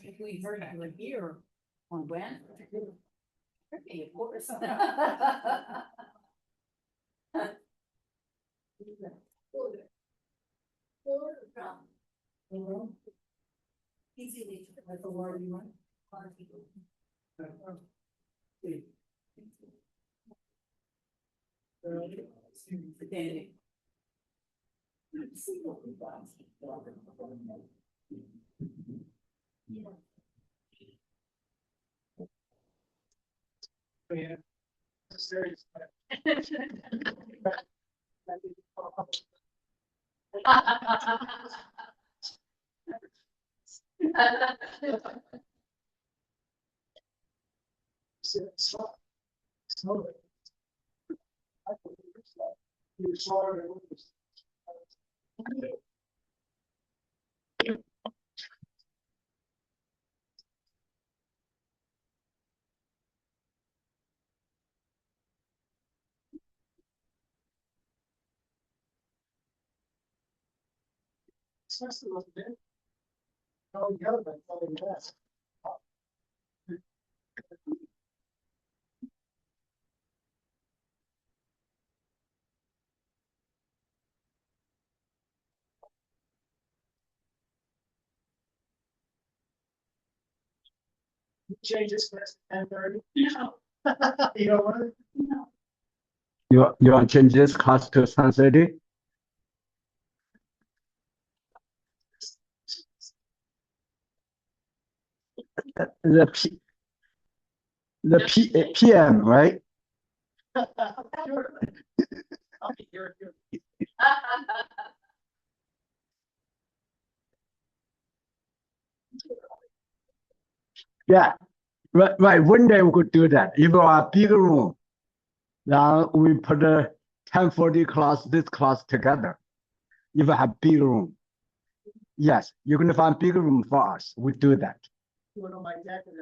If we heard you were here on when? Okay, of course. Easily, like the word you want. Yeah. Serious. Change this class to 10:30. No. You don't want to? No. You want to change this class to 10:30? The PM, right? Sure. I'll be here. Yeah, right. One day we could do that. If we are a big room, then we put a 10:40 class, this class together. If we have big room, yes, you're gonna find big room for us. We do that. You want my jacket?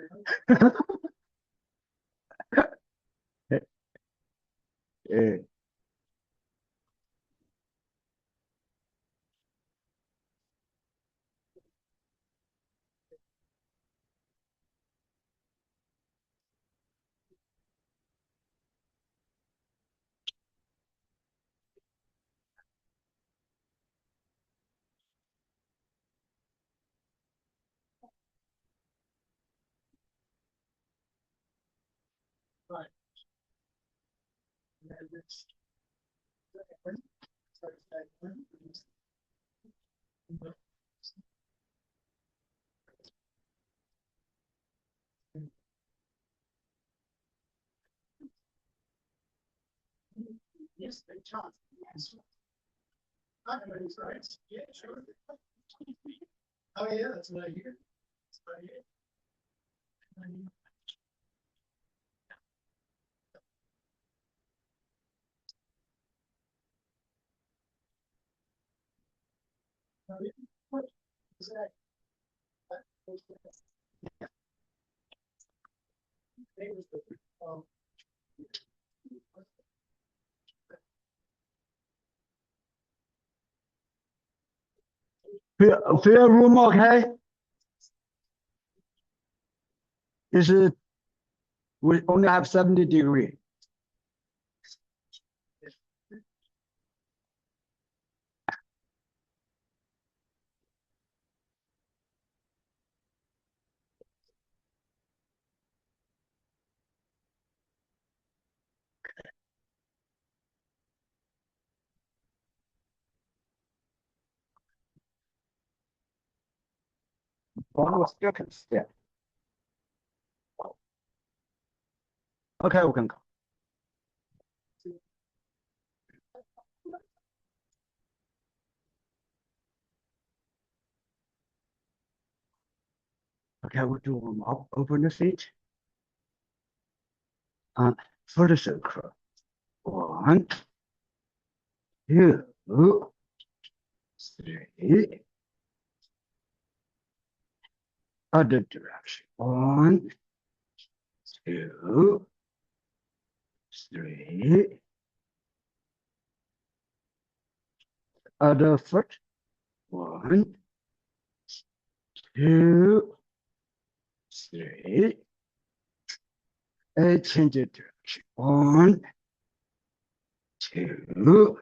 Right. Yes, they chance. Yes. Everybody's right. Yeah, sure. Oh yeah, that's what I hear. That's what I hear. What is that? Feel room okay? Is it? We only have 70 degrees. One was still can stay. Okay, we can go. Okay, we'll do warm up. Open the feet. And for the circle. 1, 2, 3. Other direction. 1, 2, 3. Other foot. 1, 2, 3. Change the direction. 1, 2,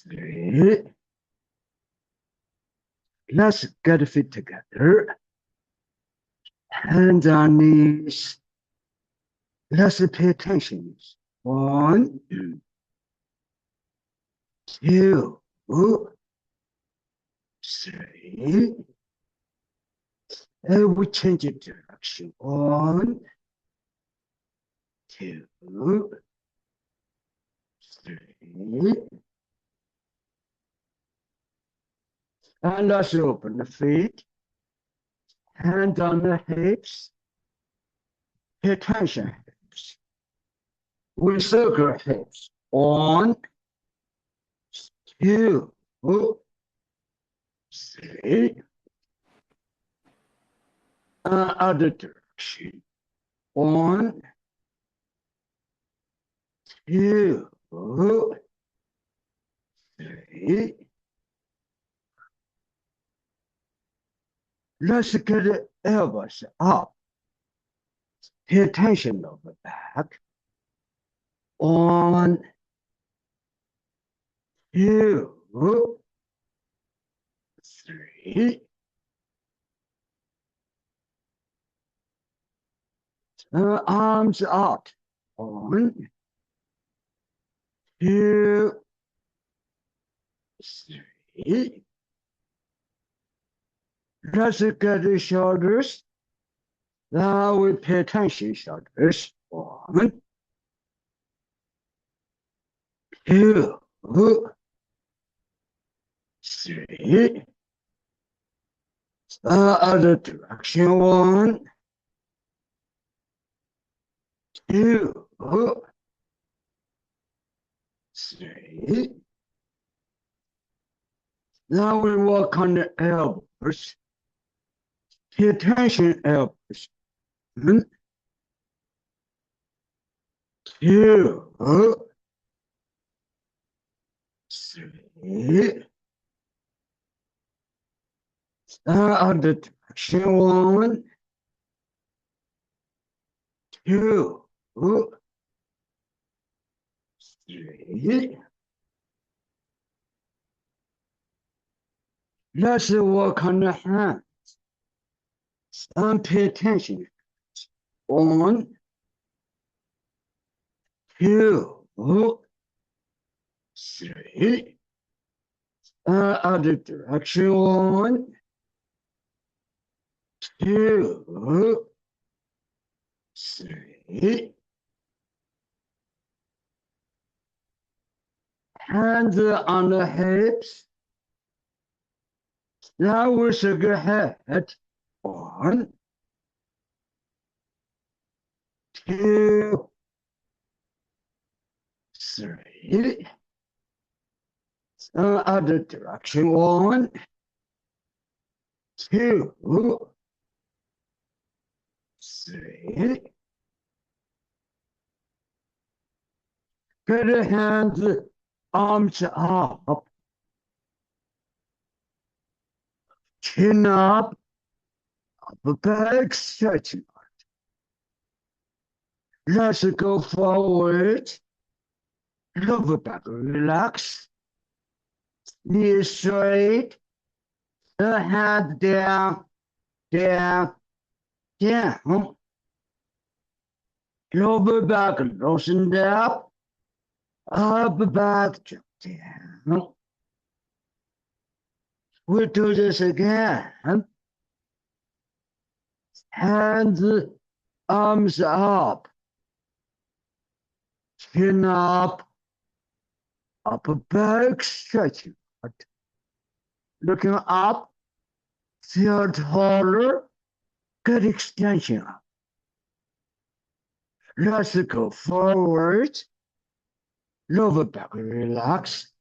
3. Let's get feet together. Hands on knees. Let's pay attention. 1, 2, 3. And we change the direction. 1, 2, 3. And let's open the feet. Hand on the hips. Pay attention. Hips. We circle hips. 1, 2, 3. Other direction. 1, 2, 3. Let's get the elbows up. Pay attention of the back. 1, 2, 3. Arms out. 1, 2, 3. Let's get the shoulders. Now we pay attention shoulders. 1, 2, 3. Other direction. 1, 2, 3. Now we work on the elbows. Pay attention, elbows. 1, 2, 3. Other direction. 1, 2, 3. Let's work on the hands. And pay attention. 1, 2, 3. Other direction. 1, 2, 3. Hands on the hips. Now we circle head. 1, 2, 3. Other direction. 1, 2, 3. Get the hands, arms up. Chin up. Upper back stretching. Let's go forward. Lower back relax. Knees straight. The hand down, down, down. Lower back loosened up. Upper back down. We'll do this again. Hands, arms up. Chin up. Upper back stretching. Looking up. Feel taller. Get extension up. Let's go forward. Lower back relax.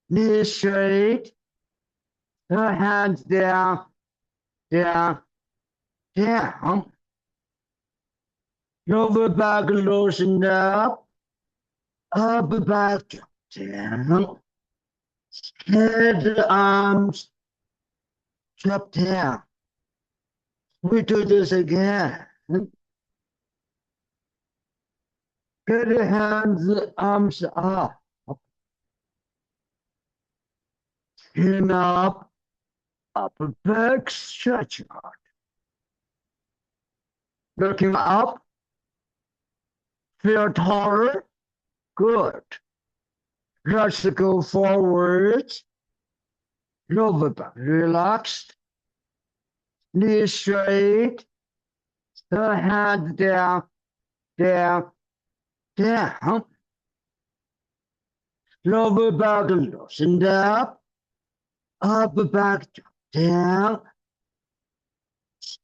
Knees straight. The hands down, down, down. Lower back loosened up. Upper back down. Head, arms drop down. We do this again. Get your hands, arms up. Chin up, upper back, stretch out. Looking up, feel taller. Good. Let's go forward. Lower back relaxed. Knees straight. The hands down, down, down. Lower back loosened up. Upper back down.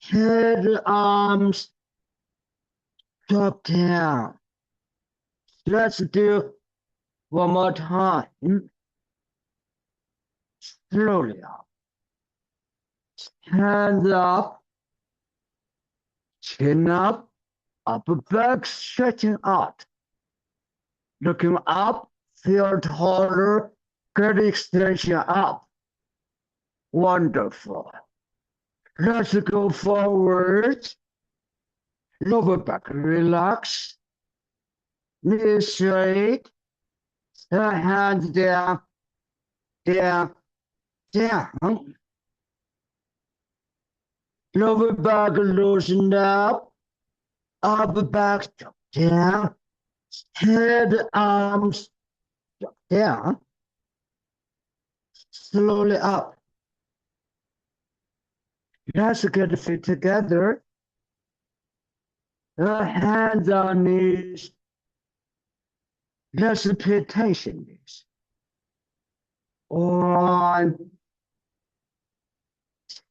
Head, arms, drop down. Let's do one more time. Slowly up. Hands up. Chin up. Upper back stretching out. Looking up. Feel taller. Get extension up. Wonderful. Let's go forward. Lower back relax. Knees straight. Hands down, down, down. Lower back loosened up. Upper back down. Head, arms down. Slowly up. Let's get the feet together. Hands on knees. Let's pay attention to this. 1,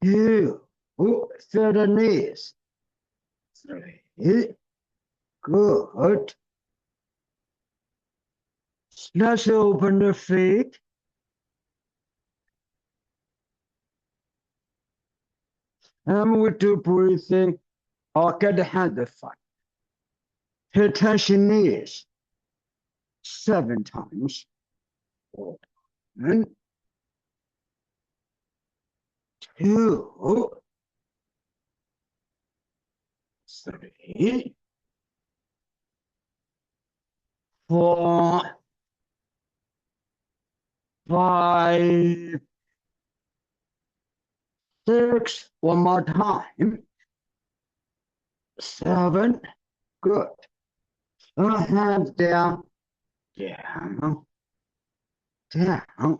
2. Feel the knees. 3. Good. Let's open the feet. And we do breathing. Or get the hand fine. Pay attention knees. 7 times. 1, 2, 3, 4, 5, 6. One more time. 7. Good. Hands down, down, down.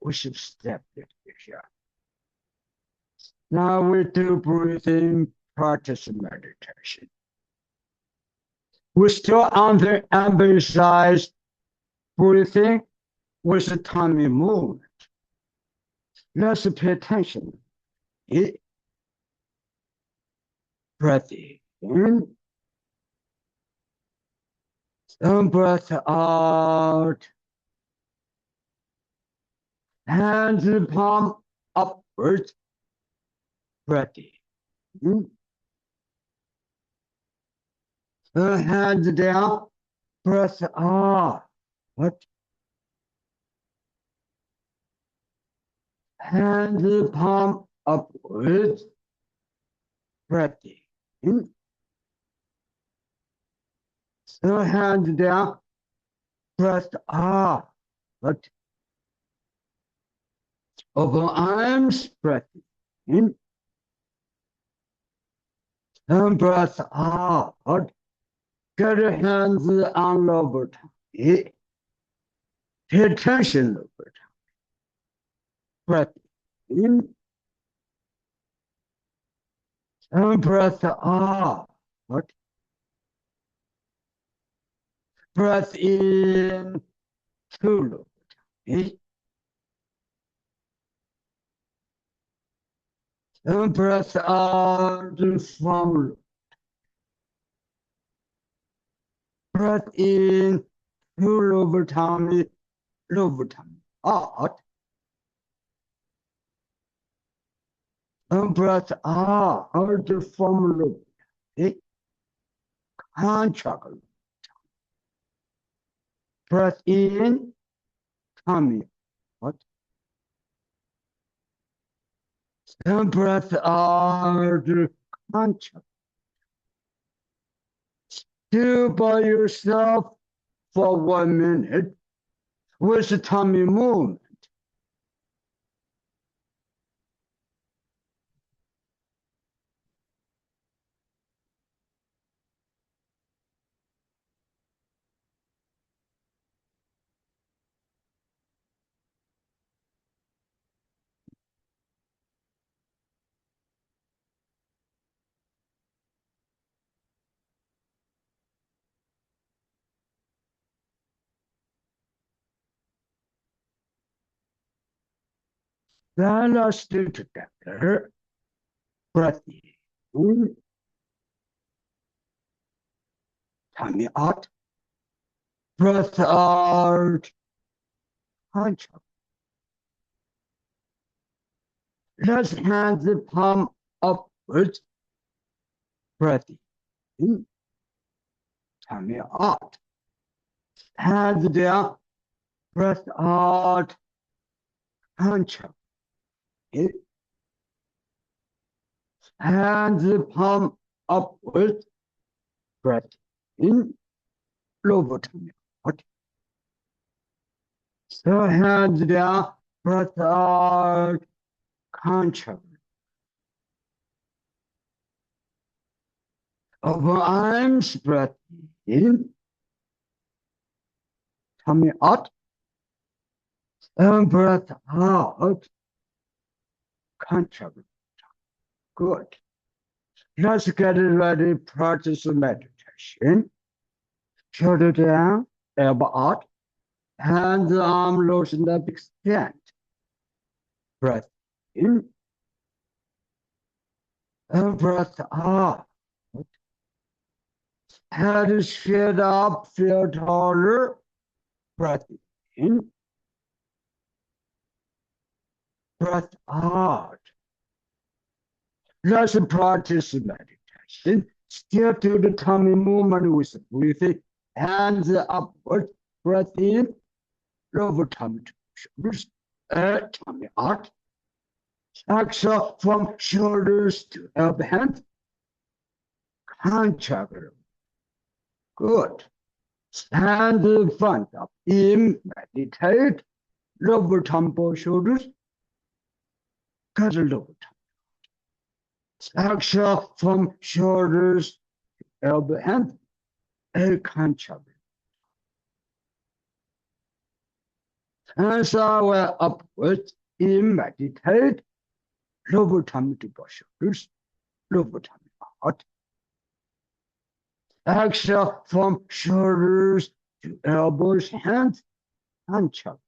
We should step it here. Now we do breathing practice meditation. We still emphasize breathing with the tummy movement. Let's pay attention. Breath in. And breath out. Hands in palm upwards. Breath in. Hands down. Breath out. What? Hands in palm upwards. Breath in. Hands down. Breath out. What? Open arms. Breath in. And breath out. Get your hands on lower tummy. Pay attention lower tummy. Breath in. And breath out. What? Breath in to lower tummy. And breath out from lower. Breath in to lower tummy, out. And breath out from lower tummy. Contract. Breath in, tummy. What? And breath out, contract. Do by yourself for 1 minute with the tummy movement. Then let's do together. Breath in, tummy out. Breath out, contract. Let's hand the palm upwards. Breath in, tummy out. Hands down, breath out, contract. Hands palm upwards. Breath in, lower tummy out. So hands down, breath out, contract. Open arms, breath in, tummy out, and breath out, contract. Good. Let's get ready, practice meditation. Shoulder down, elbow out, hands, arm, loosen up, extend. Breath in, and breath out. Head straight up, feel taller. Breath in, breath out. Let's practice meditation. Still do the tummy movement with breathing. Hands upward, breath in, lower tummy to shoulders, tummy out. Exhale from shoulders to elbow hand. Contract. Good. Stand in front up. In, meditate. Lower tummy, both shoulders. Cut the lower tummy. Exhale from shoulders to elbow hand. Contract. Hands are upwards. In, meditate. Lower tummy to both shoulders. Lower tummy out. Exhale from shoulders to elbows, hands, contract.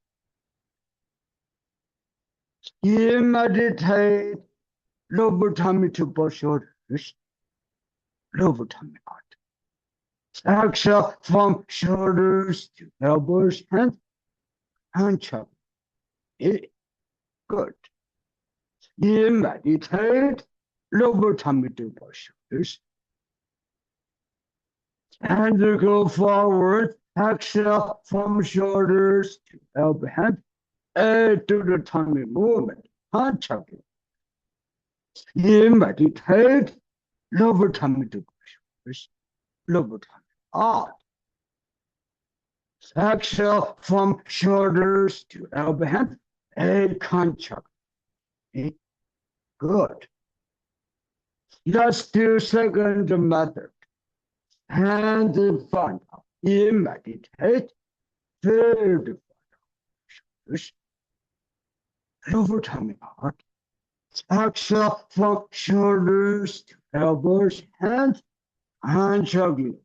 You meditate, lower tummy to both shoulders, lower tummy out. Exhale from shoulders to elbows, hands, contract. Good. You meditate, lower tummy to both shoulders. And go forward, exhale from shoulders to elbow hand, and do the tummy movement, contract. You meditate, lower tummy to shoulders, lower tummy out. Exhale from shoulders to elbow hand, and contract. Good. Let's do second method. Hands in front of you, meditate, third shoulders, lower tummy out. Exhale from shoulders to elbows, hands, and juggling.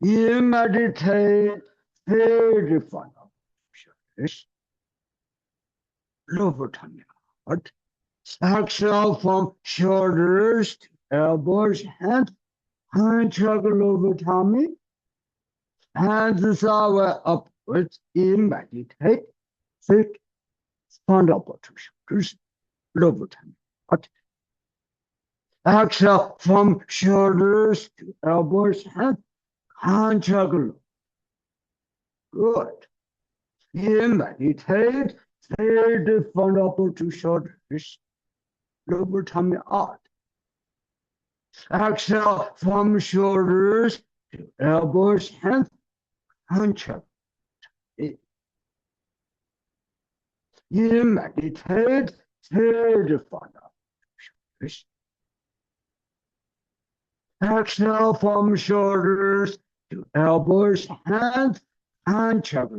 You meditate, third front of shoulders, lower tummy out. Exhale from shoulders to elbows, hands, and juggle over tummy. Hands are upwards. In, meditate. Feet, front upper to shoulders, lower tummy out. Exhale from shoulders to elbows, hands, and juggle. Good. In, meditate. Third front upper to shoulders, lower tummy out. Exhale from shoulders to elbows, hands, hunch up. You meditate, third front upper to shoulders. Exhale from shoulders to elbows, hands, hunch up.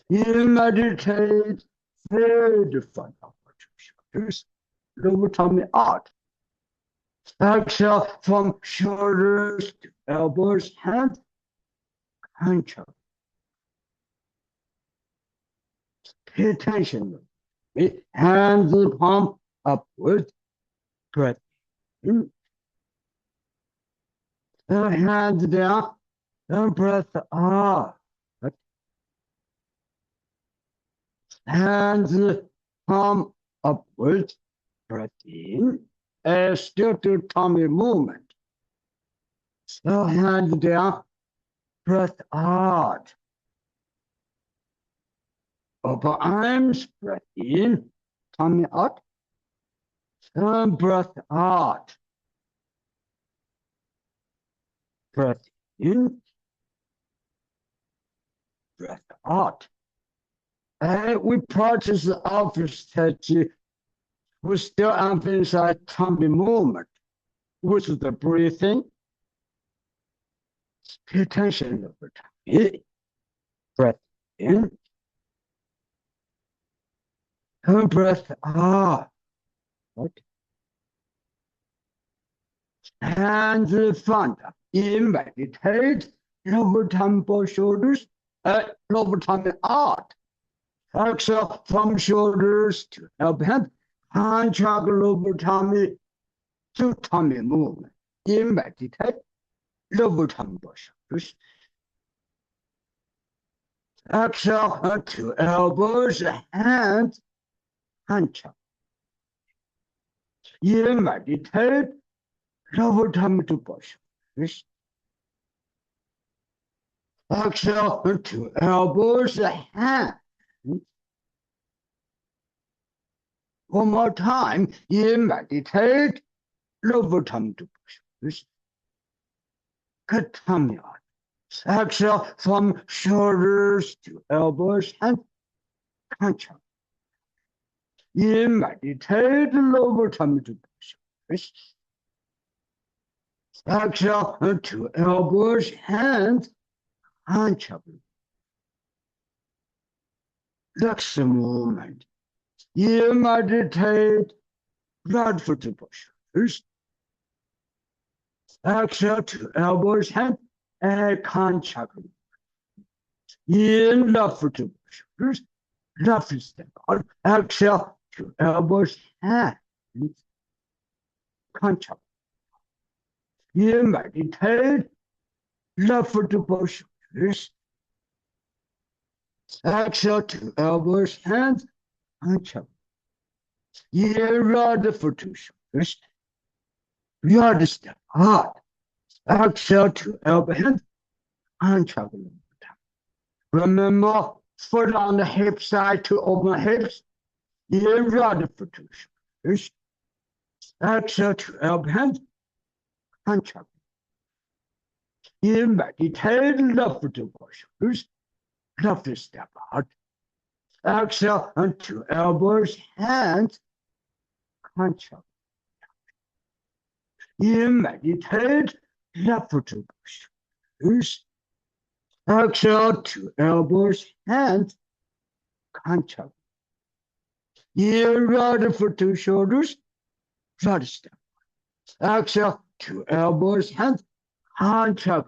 You meditate, third front upper to shoulders. Lower tummy out. Exhale from shoulders to elbows, hands, hunch up. Pay attention. Hands palm upward. Breath in. Hands down. And breath out. Hands palm upward. Breath in. Still do tummy movement. So hands down, breath out. Upper arms, breath in, tummy out, and breath out. Breath in, breath out. And we practice the office Tai Chi. We still emphasize tummy movement, which is the breathing. Pay attention over time. Breath in. And breath out. Right. Hands in front. In meditate. Lower tummy, shoulders. Lower tummy out. Exhale from shoulders to elbow hand. Hand track lower tummy to tummy movement. In meditate. Lower tummy, shoulders. Exhale to elbows, hands, hand track. In meditate. Lower tummy to shoulders. Exhale to elbows, hands. One more time. In meditate. Lower tummy to shoulders. Good tummy out. Exhale from shoulders to elbows and hunch up. In meditate. Lower tummy to shoulders. Exhale to elbows, hands, hunch up. That's the movement. You meditate, blood for the shoulders. Exhale to elbows, hands, and hunch up. In left for the shoulders, left step out. Exhale to elbows, hands, hunch up. You meditate, left foot to both shoulders. Exhale to elbows, hands, hunch up. You right foot to shoulders. Right step out. Exhale to elbow, hands, hunch up. Remember, foot on the hip side to open hips. You right foot to shoulders. Exhale to elbow, hands, hunch up. You meditate, left foot to both shoulders, left step out. Exhale onto elbows, hands, hunch up. You meditate, left foot to both shoulders. Exhale to elbows, hands, hunch up. You right foot to shoulders, right step out. Exhale to elbows, hands, hunch up.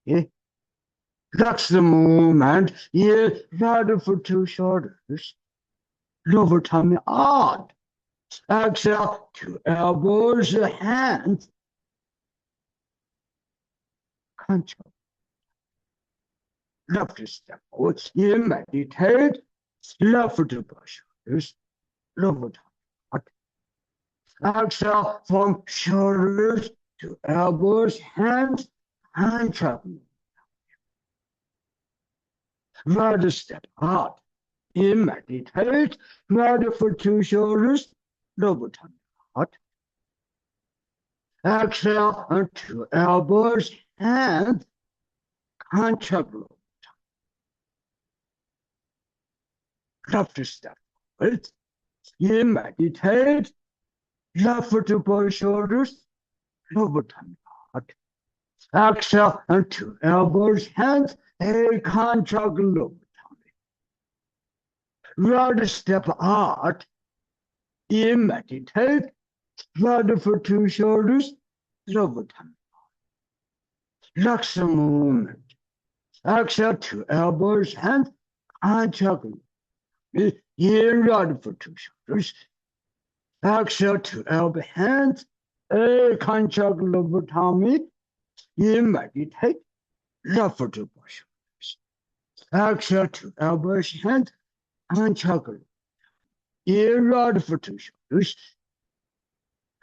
Okay. That's the movement. Yeah, right foot to shoulders. Lower tummy out. Exhale to elbows, hands, hunch up. Left step out. You meditate. Left foot to shoulders. Lower tummy out. Exhale from shoulders to elbows, hands, hunch up. Right step out. In meditate, right for 2 shoulders, lower tummy out. Exhale on 2 elbows, and contract lower. Left step forward. In meditate, left for 2 both shoulders, lower tummy out. Exhale on 2 elbows, hands, a contract lower tummy. Right step out. In meditate, right for 2 shoulders, lower tummy. Relax the movement. Exhale 2 elbows, hands, contract. In right for 2 shoulders. Exhale 2 elbow, hands, a contract lower tummy. In meditate, left for 2 shoulders. Exhale 2 elbows, hands, contract. In right for 2 shoulders.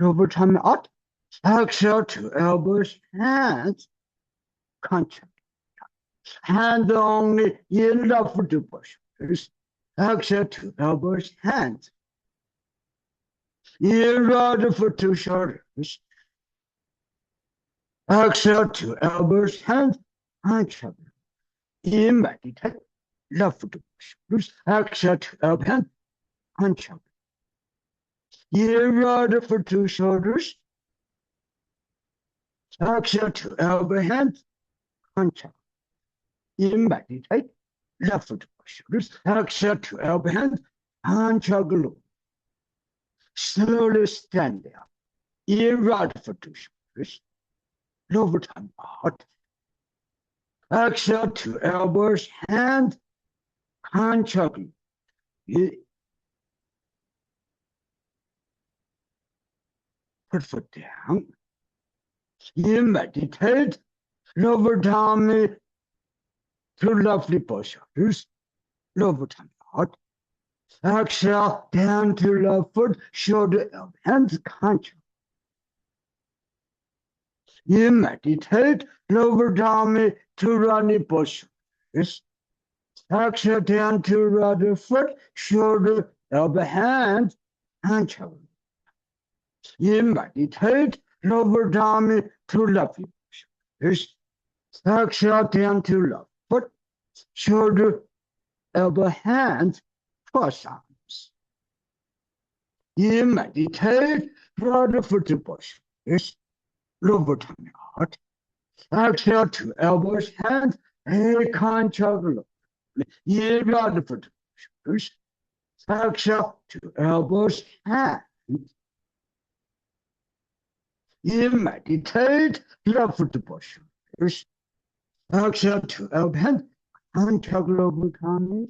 Lower tummy out. Exhale 2 elbows, hands, contract. Hand only in left for 2 shoulders. Exhale 2 elbows, hands. In right for 2 shoulders. Exhale 2 elbows, hands, contract. In meditate, left for 2 shoulders. Exhale 2 elbows, hands, contract. In right for 2 shoulders. Exhale 2 elbow, hands, contract. In meditate, left for 2 shoulders. Exhale 2 elbow, hands, contract. Slowly stand up. In right for 2 shoulders. Lower tummy out. Exhale 2 elbows, hands, contract. Put foot down. You meditate. Lower tummy to lovely postures. Lower tummy out. Exhale down to left foot, shoulder, elbow, hands, contract. You meditate. Lower tummy to running postures. Exhale down to right foot, shoulder, elbow, hands, contract. You meditate. Lower tummy to left shoulders. Exhale down to left foot, shoulder, elbow, hands, cross arms. You meditate. Right foot to shoulders. Lower tummy out. Exhale 2 elbows, hands, a contract. You right foot to shoulders. Exhale 2 elbows, hands. You meditate. Left foot to shoulders. Exhale 2 elbow, hands, contract lower tummy.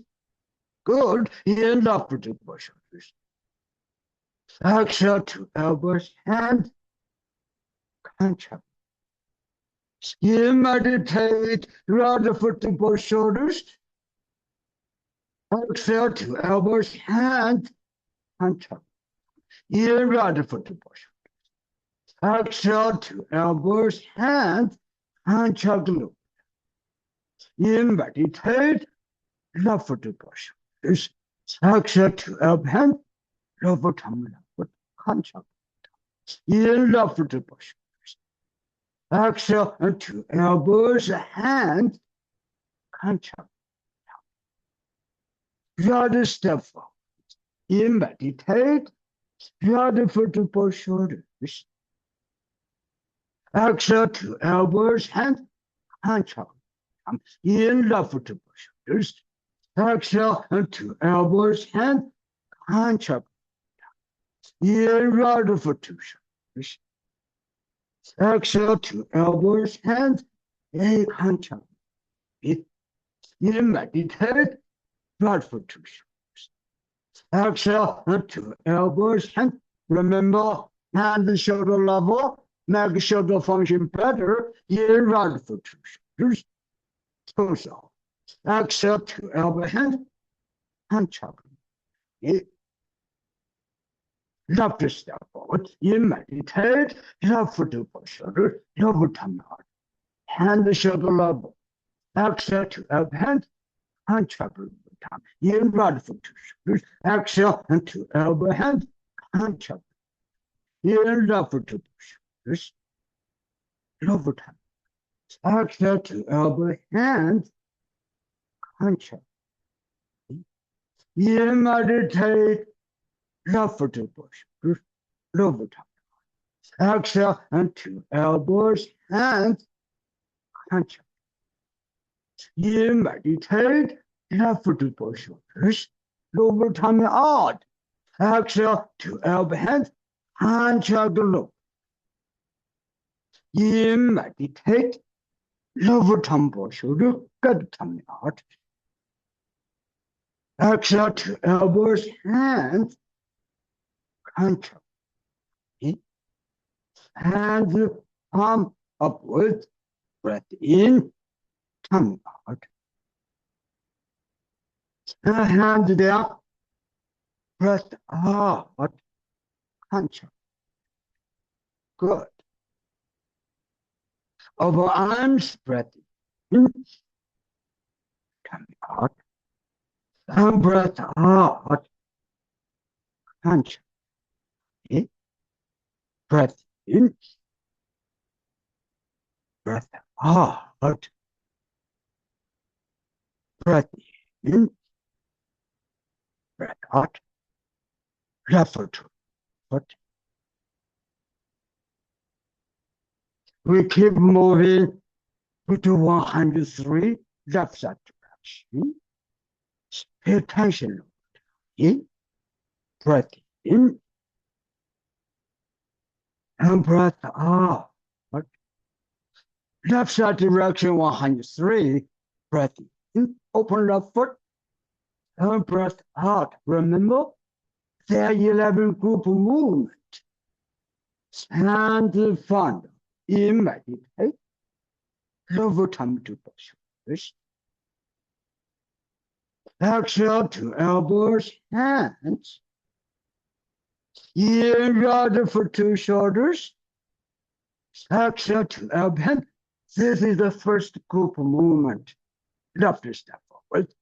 Good. In left foot to shoulders. Exhale 2 elbows, hands, contract. You meditate. Right foot to both shoulders. Exhale 2 elbows, hands, contract. You right foot to both shoulders. Exhale 2 elbows, hands, contract. You meditate. Left foot to both shoulders. Exhale 2 elbows, hands, lower tummy, left contract. You left foot to both shoulders. Exhale 2 elbows, hands, contract. Right step forward. You meditate. Right foot to both shoulders. Exhale 2 elbows, hands, contract. In left foot to both shoulders. Exhale 2 elbows, hands, contract. In right foot to shoulders. Exhale 2 elbows, hands, a contract. You meditate. Right foot to shoulders. Exhale 2 elbows, hands. Remember, hand and shoulder level. Make shoulder function better. You right foot to shoulders. Toes out. Exhale 2 elbow, hands, contract. Left step forward. You meditate. Left foot to shoulder. Lower tummy out. Hand and shoulder level. Exhale 2 elbow, hands, Hunch up over time. In rod for 2 shoulders. Exhale and 2 elbow hands. Hunch up. In rod for 2 shoulders. Over time. Exhale, 2 elbow hands. Hunch up. In meditate. Rod for 2 shoulders. Over time. Exhale and 2 elbows, hands, hunch up. You meditate, left foot to both shoulders, lower tummy out. Exhale, 2 elbow hands, hunch up the low. You meditate, lower tummy both shoulders, get tummy out. Exhale, 2 elbows, hands, hunch up. Hands palm upwards, breath in, tongue out. Hands down, breath out, hunch up. Good. Over arms, breath in, tongue out. And breath out, hunch up. Okay. Breath in, breath out, breath in, breath out, left foot. We keep moving to 103, left side direction. Pay attention. In, breath in, and breath out. Left side direction 103, breath in, open left foot, and breath out. Remember, there are 11 group movement. And find in meditate, lower tummy to both shoulders. Exhale, 2 elbows, hands. In rudder for 2 shoulders. Exhale, 2 elbow hands. This is the first group movement. Left step forward.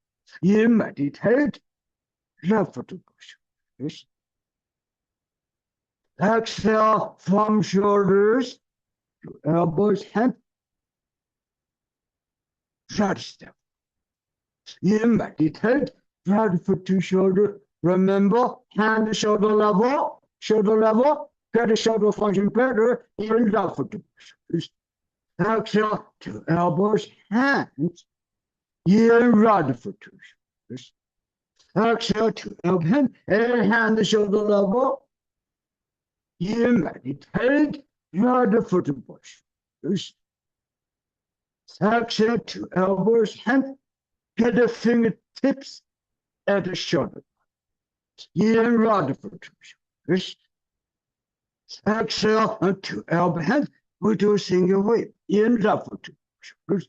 You meditate. Left foot to shoulders. Exhale from shoulders to elbows, hands. Right step. You meditate. Right foot to shoulder. Remember, hand shoulder level. Shoulder level. Get the shoulder function better. In left foot to shoulders. Exhale, 2 elbows, hands. In right foot to shoulders. Exhale, 2 elbows, hands. And hand shoulder level. You meditate. Right foot to shoulders. Exhale, 2 elbows, hands. Get the fingertips at the shoulder. In right foot to shoulders. Exhale, and 2 elbow hands. We do a single wave. In left foot to shoulders.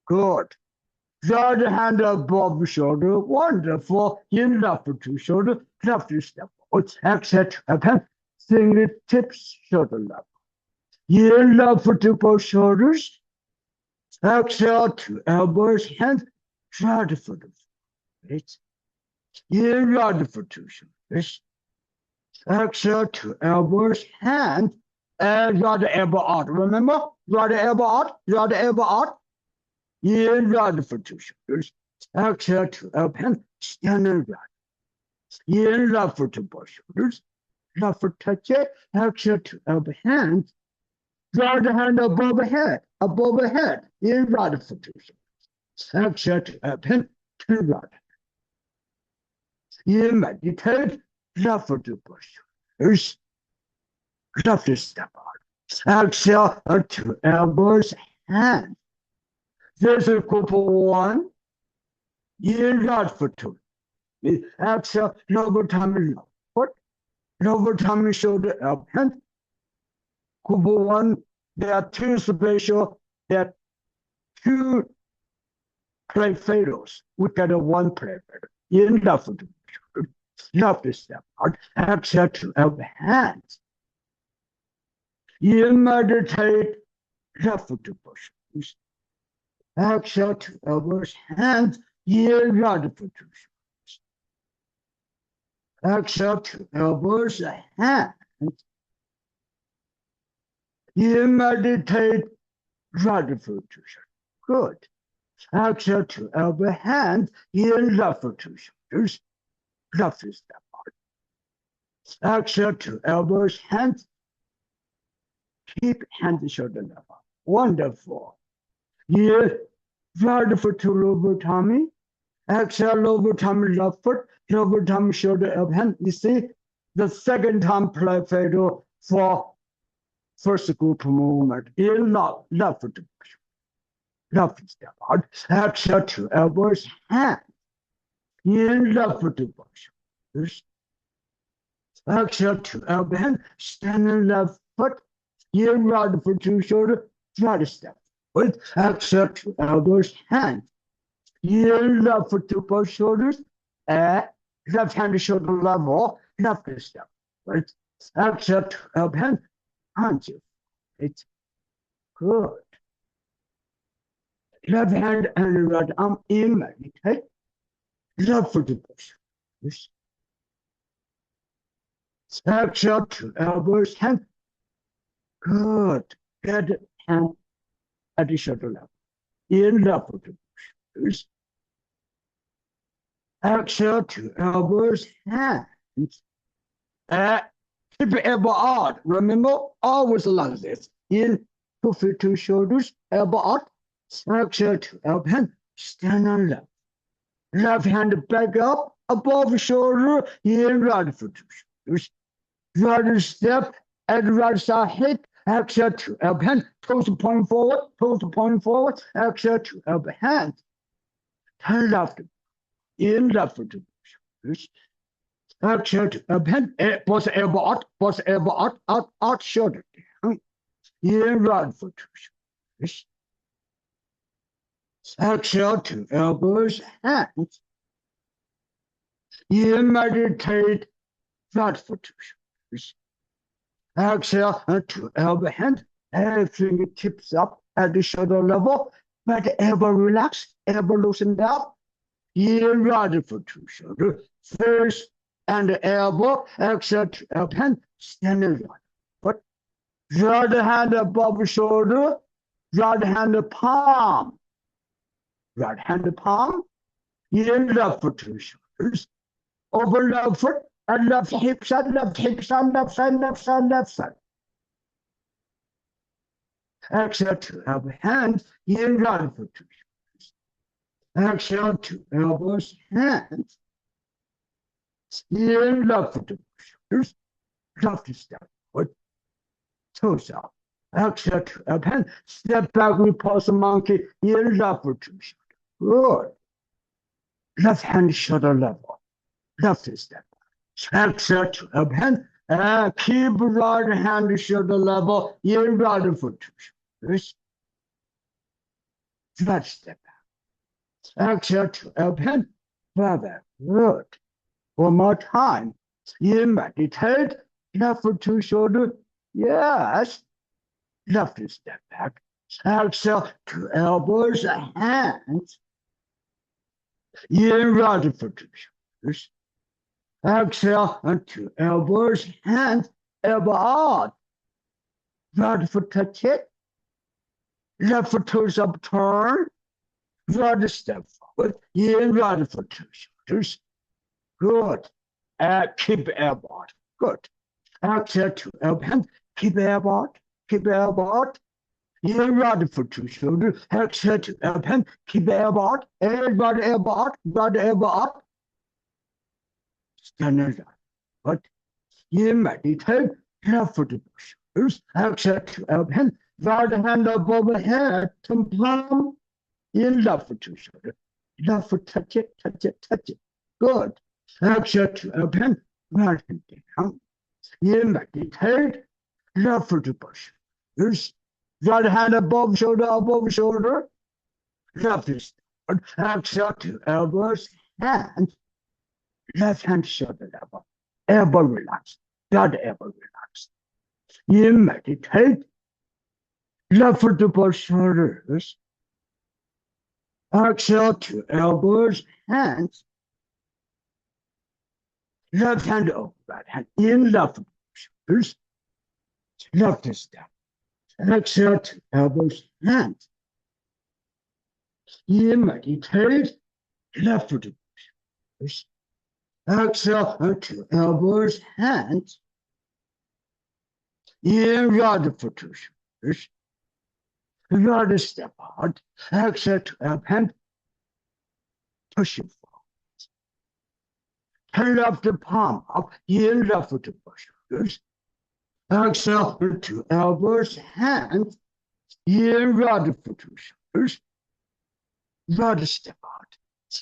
Good. Right hand above shoulder. Wonderful. In left foot to shoulder. Left step. Exhale, hand. Fingertips shoulder level. In left foot to both shoulders. Exhale, 2 elbows, hands. Right foot. Right. In right foot to shoulders. Exhale, 2 elbows, hands. And right elbow out. Remember? Right elbow out. Right elbow out. In right foot to shoulders. Exhale, 2 elbow hands. Stand and right. In left foot to both shoulders. Left foot touch it. Exhale, 2 elbow hands. Right hand above head. Above head. In right foot to shoulders. Exhale, 2 elbow hands. Turn right. You meditate. Left foot to both shoulders. Left step out. Exhale, 2 elbows, hands. This is group 1. In right foot 2. Exhale, lower tummy, lower foot. Lower tummy, shoulder, elbow, hand. Group 1, there are 2 special, there are 2 play fails. We get a 1 play fail. In left foot 2. Left step out. Exhale, 2 elbow, hands. You meditate, left foot to push. Exhale, 2 elbows, hands. Inhale, right foot to shoulders. Exhale to elbows and hands. You meditate right foot to shoulders. Good. Exhale to elbow hands. Inhale, left foot to shoulders. Left is step out. Exhale to elbows, hands. Keep hand shoulder level. Wonderful. Inhale, right foot to lower tummy. Exhale, lower tummy, left foot, lower tummy, shoulder up, hand. You see, the second time play fatal for first group movement. In left foot, left step out. Exhale to elbows, hand. In left foot to push. Exhale to elbow, hand. Stand left foot. In right foot to shoulder, right step. With exhale to elbows, hand. Inhale, left foot to both shoulders, left hand to shoulder level, left step. Right. Exhale to up hand, hands. It's good. Left hand and right arm in meditate. Left foot to both shoulders. Exhale to elbows, hand. Good. Get hand at the shoulder level. In left foot to both shoulders. Exhale to elbows, hands. Keep elbow out. Remember, always like this. In 2 feet, 2 shoulders, elbow out. Exhale to elbow, hand. Stand on left. Left hand back up, above shoulder. In right foot, 2 shoulders. Right step at right side hip. Exhale to elbow, hand. Toes point forward, toes point forward. Exhale to elbow, hand. Turn left. In left foot to shoulders. Exhale to up hand, both elbow out, shoulder down. In right foot to shoulders. Exhale to elbows, hands. In meditate, right foot to shoulders. Exhale to elbow hand, fingertips up at the shoulder level, but elbow relax, elbow loosen down. In right foot to shoulder, first and elbow, exhale to up hand, stand right foot. Right hand above shoulder, right hand palm. Right hand palm, in left foot to shoulders. Over left foot and left hip side, left hip side, left side, left side, left side. Exhale to elbow hands, in right foot to shoulders. Exhale to elbows, hands. In left foot to shoulders. Left step foot. Toes out. Exhale to elbow hand. Step back, repulse monkey. In left foot to shoulder. Good. Left hand shoulder level. Left step. Exhale to elbow hand. Keep right hand shoulder level. In right foot to shoulders. Right step. Exhale to elbow hand. Very good. One more time. You meditate. Left foot to shoulder. Yes. Left step back. Exhale to elbows and hands. In right foot to shoulders. Exhale to elbows, hands, elbow out. Right foot touch it. Left foot toes up, turn. Right step forward. In right foot to shoulders. Good. Keep elbow out. Good. Exhale to elbow hand. Keep elbow out. Keep elbow out. In right foot to shoulder. Exhale to elbow hand. Keep elbow out. Right elbow out. Right elbow out. Stand up. But you meditate. Left foot to shoulders. Exhale to elbow hand. Right hand above head. To palm. In left foot to shoulder. Left foot touch it, touch it, touch it. Good. Exhale to elbow hand. Right hand down. You meditate. Left foot to shoulders. Right hand above shoulder. Left is down. Exhale to elbows, hands. Left hand shoulder level. Elbow relax. Right elbow relax. You meditate. Left foot to both shoulders. Exhale to elbows, hands. Left hand over right hand. In left shoulders. Left step. Exhale to elbows, hands. In meditate. Left foot shoulders. Exhale to elbows, hands. In right foot shoulders. Right step out. Exhale to up hand. Push it forward. Turn left palm up. In left foot shoulders. Exhale to elbows, hands. In right foot shoulders. Right step out.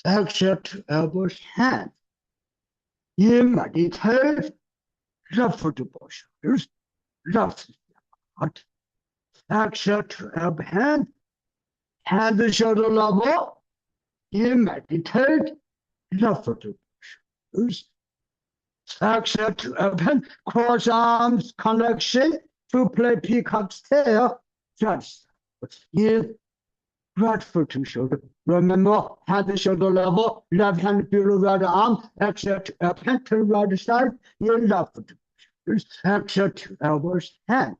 Exhale to elbows, hands. In meditate. Left foot shoulders. Left step out. Exhale to elbow, hand. Hand to shoulder level. In meditate. Left foot shoulders. Exhale to elbow, hand. Cross arms connection to play peacock's tail. Just in right foot to shoulder. Remember, hand to shoulder level. Left hand below right arm. Exhale to elbow, hand to right side. In left foot shoulders. Exhale to elbows, hand.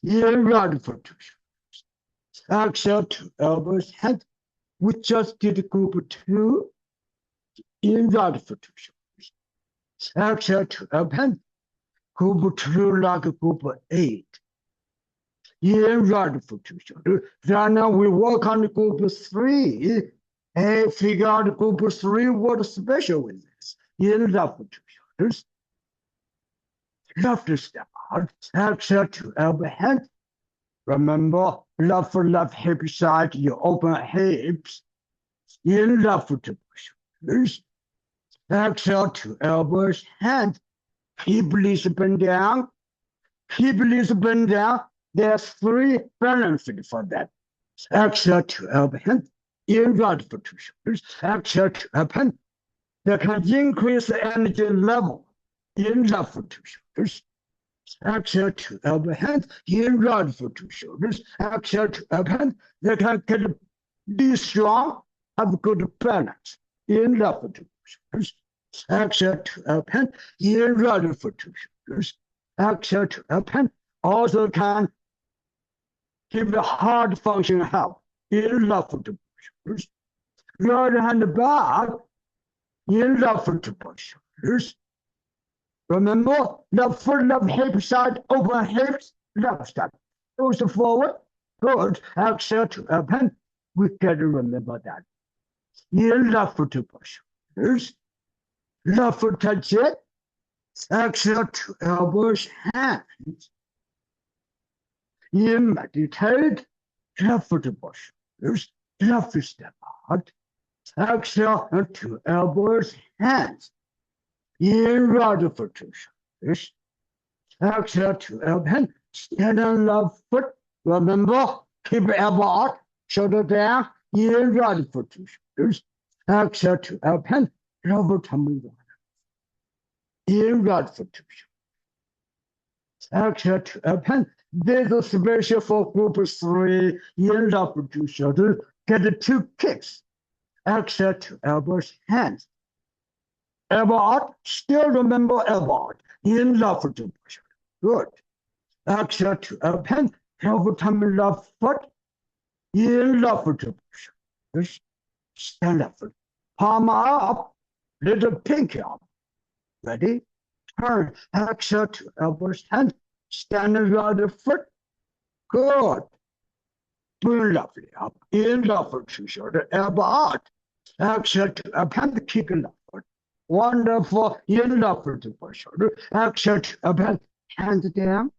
In right foot to shoulders. Exhale to elbows, hand. We just did group 2. In right foot to shoulders. Exhale to elbow, hand. Group 2 like group 8. In right foot to shoulders. Then now we work on group 3. And figure out group 3 what's special with this. In left foot to shoulders. Left step out. Exhale to elbow, hand. Remember, left foot, left hip side, you open hips. In left foot to shoulders. Exhale to elbows, hand. Keep knees bend down. Keep knees bend down. There's 3 benefits for that. Exhale to elbow, hand. In right foot to shoulders. Exhale to elbow, hand. That can increase the energy level. In left foot to shoulders. Exhale to elbow, hand. In right foot to shoulders. Exhale to elbow, hand. They can be strong, have good balance. In left foot to shoulders. Exhale to elbow, hand. In right foot to shoulders. Exhale to elbow, hand. Also can give the heart function help. In left foot to shoulders. Right hand back. In left foot to shoulders. Remember, left foot, left hip side, open hips, left step. Goes forward, good. Exhale to open. We got to remember that. In left foot to shoulders. Left foot touch it. Exhale to elbows, hands. In meditate. Left foot to shoulders. Left step out. Exhale to elbows, hands. In right foot to shoulders. Exhale to elbow, hand. Stand on left foot. Remember, keep elbow out, shoulder down. In right foot to shoulders. Exhale to elbow, hand. Elbow tumble down. In right foot to shoulders. Exhale to elbow, hand. This is special for group 3. In left foot to shoulders. Get 2 kicks. Exhale to elbows, hands. Elbow out. Still remember elbow out. In left foot to push. Good. Exhale to elbow, hand. Elbow tumble left foot. In left foot to push. Stand left foot. Palm up. Little pinky up. Ready? Turn. Exhale to elbows, hand. Stand right foot. Good. Bring lovely up. In left foot to shoulder. Elbow out. Exhale to elbow, hand. Kick left foot. Wonderful. In left foot to shoulder. Exhale to elbow, hand down.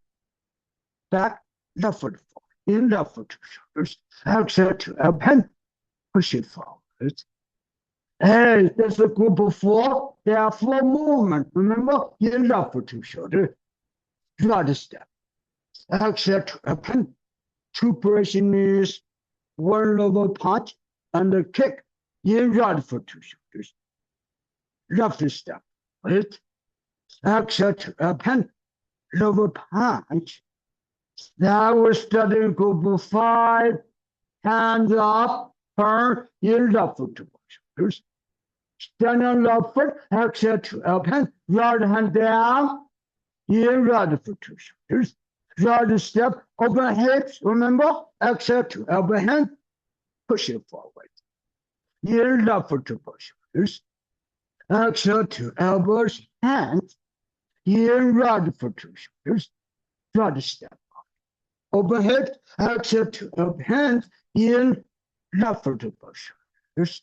Back. Left foot forward. In left foot to shoulders. Exhale to elbow, hand. Push it forward. Hey, that's a group of 4. There are 4 movements. Remember? In left foot to shoulder. Right step. Exhale to elbow, hand. 2 pressing knees. 1 lower punch. And a kick. In right foot to shoulders. Left step. Right. Exhale to elbow, hand. Lower punch. Now we're studying group 5. hands up, turn, in left foot to both shoulders. Stand on left foot, exhale to up hand, right hand down, in right foot to shoulders. Right step, open hips, remember, exhale to elbow hand, push it forward. In left foot to both shoulders. Exhale to elbows, hands, in right foot to shoulders. Right step. Open hips, exhale to up hands, in left foot to both shoulders.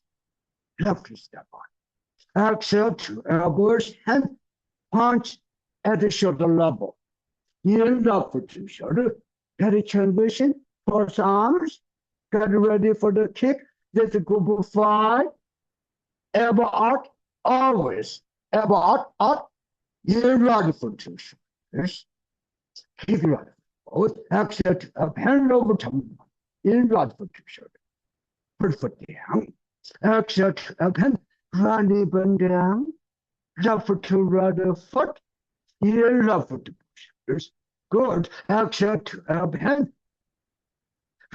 Left step on. Exhale to elbows, hands, punch at the shoulder level. In left foot to shoulder. Ready transition, cross arms. Get ready for the kick. This is group of 5. Elbow out, always. Elbow out, out. In right foot to shoulders. Kick right. Both exhale to up hand over tongue. In right foot to shoulder. Put foot down. Exhale to up hand. Right knee bend down. Left foot to right foot. In left foot to shoulders. Good. Exhale to up hand.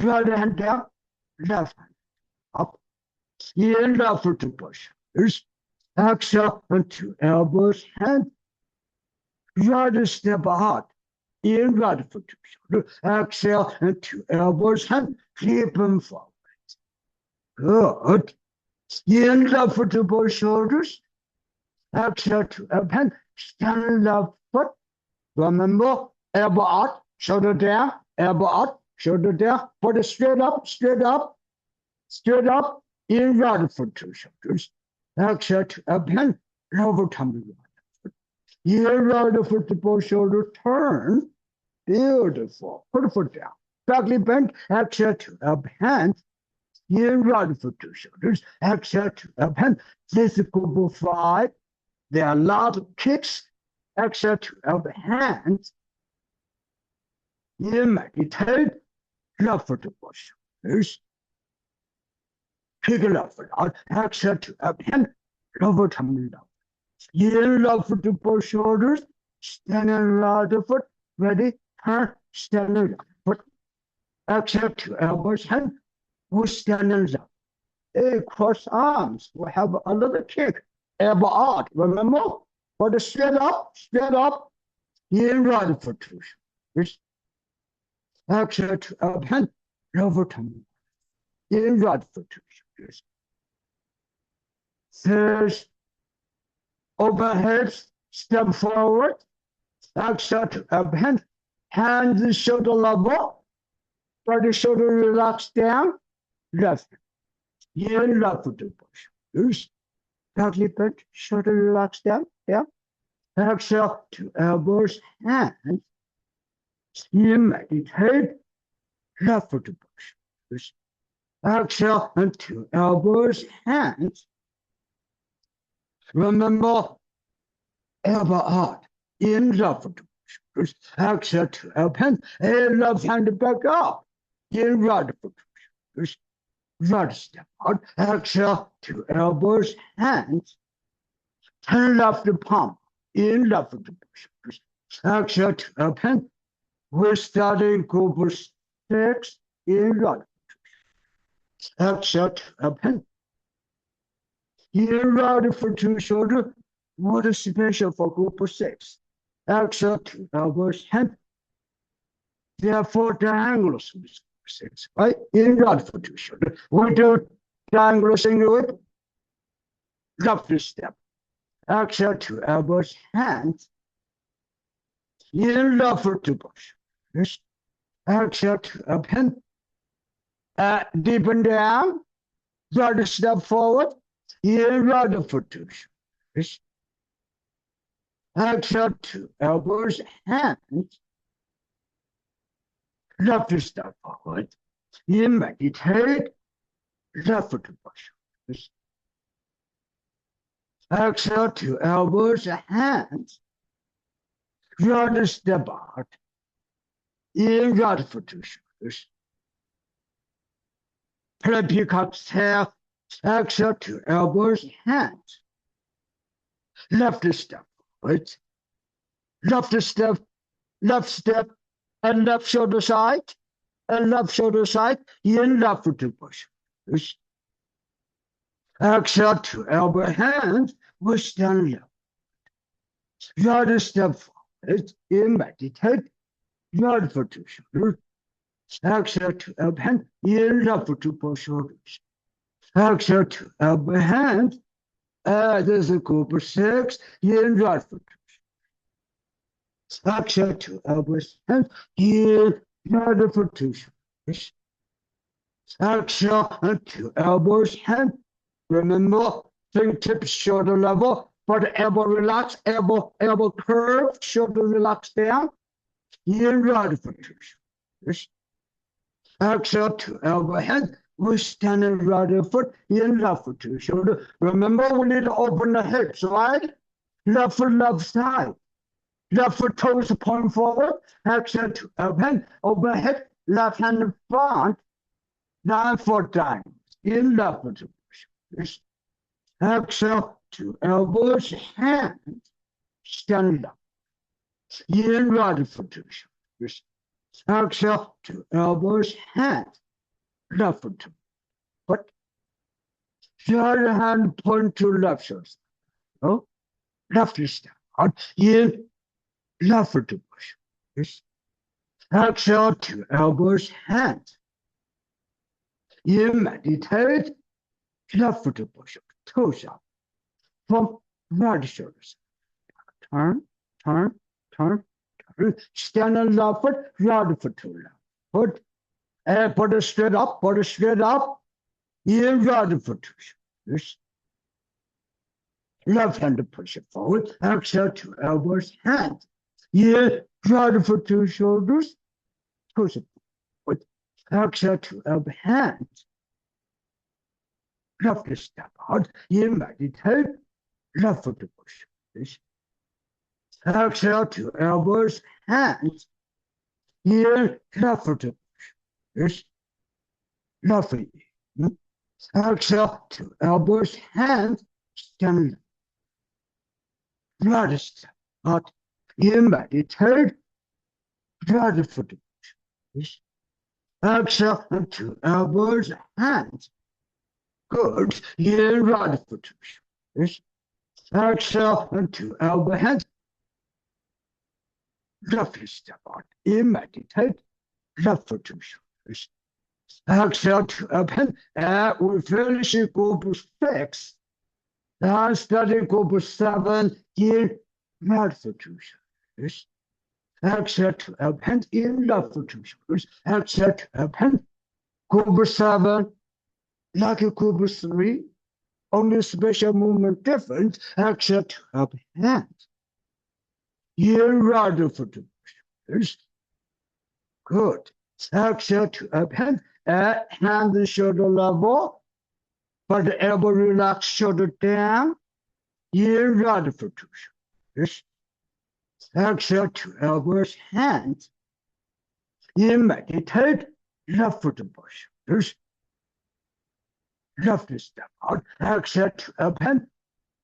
Right hand down. Left hand up. In left foot to push. Exhale into elbows, hand. Right step out. In right foot to shoulder. Exhale into elbows, hand. Keep them forward. Good. In left foot to both shoulders. Exhale to up hand. Stand left foot. Remember, elbow out, shoulder down, elbow out, shoulder down. Put it straight up, straight up, straight up. In right foot to shoulders. Exhale to up hand, over tummy right foot. In right foot to both shoulders, turn. Beautiful. Put the foot down. Backly bend, exhale to up hand. In right foot to shoulders. Exhale to up hand. This is group 5. There are a lot of kicks. Exhale to up hand. In meditate, left foot to both shoulders. Kick left foot out. Exhale to up hand. Over tummy down. In left foot to both shoulders. Standing right foot. Ready? Turn. Standing left foot. Exhale to elbows hand. We're standing left. Hey, cross arms. We have another kick. Elbow out. Remember? But straight up, straight up. In right foot to shoulders. Exhale to up hand. Over tummy. In right foot to shoulders. There's open hips, step forward. Exhale to up hand. Hands shoulder level. Let the shoulder relax down. Left. In left foot to both shoulders. Backly bend, shoulder relax down. Yeah. Exhale to elbows, hands. You meditate. Left foot to both shoulders. Exhale into elbows, hands. Remember, elbow out. In left foot to both shoulders. Exhale to elbow hand. And left hand back up. In right foot to shoulders. Right step out. Exhale to elbows, hands. Turn left palm. In left foot to both shoulders. Exhale to elbow hand. We're starting group 6 in right. Exhale to elbow hand. In right foot to shoulder. What is special for group 6? Exhale to elbows, hand. There are 4 triangles in this group 6, right? In right foot to shoulder. We do triangle single whip. Left step. Exhale to elbows, hands. In left foot to both shoulders. Exhale to up hand. Deepen down. Right step forward. In right foot to shoulders. Exhale to elbows, hands. Left step forward. In meditate. Left foot to both shoulders. Exhale to elbows, hands. Right step out. In right foot to shoulders. Play peacock's tail. Exhale to elbows, hands. Left step forward. Left step, and left shoulder side. and left shoulder side, in left foot to push. Exhale to elbow hands, push down left. Right step forward, in meditate, right foot to shoulders. Exhale to elbow hand, in left foot to both shoulders. Exhale to elbow hand, there's a group of 6, in right foot. Exhale to elbow hand, in right foot to shoulders. Exhale to elbows hand. Remember, fingertips shoulder level, but elbow relax, elbow curve, shoulder relax down. In right foot to shoulders. Exhale to elbow head. We stand in right foot, in left foot to shoulder. Remember, we need to open the hips, right? Left foot, left side. Left foot toes point forward. Exhale to elbow head, overhead, left hand in front. 9 foot down. In left foot to shoulders. Exhale to elbows, hands. Stand up. In right foot to shoulders. Exhale to elbows, hands. Left foot to foot. Right hand point to left shoulder. Oh, left step out. In left foot to push. Exhale to elbows, hands. In meditate, left foot to push. Toes up. From right shoulder. Turn, turn, turn, turn. Stand on left foot, right foot to left foot. And put it straight up, in right foot to shoulders. Left hand to push it forward. Exhale to elbows, hands. In right foot to shoulders. Push it forward. Exhale to elbow, hands. Left step out. In meditate. Left foot to push shoulders. Exhale to elbows, hands. In left foot to push. Left foot. Exhale to elbows, hands. Stand right step out. In meditate. Right foot to push. Exhale to elbows, hands. Good. In right foot to push. Exhale to elbow, hands. Left step out. In meditate. Left foot to shoulders. Exhale to elbow, and we finish group 6. Now study group 7 in right foot to shoulders. Exhale to elbow, in left foot to shoulders. Exhale to elbow. Group 7, like group 3, only special movement difference. Exhale to elbow, hands. In right foot to shoulders. Good. Exhale to elbow, and hand and shoulder level, but the elbow relax, shoulder down. In right foot to shoulders. Exhale to elbows, hands. In meditate, left foot to both shoulders. Left step out. Exhale to elbow,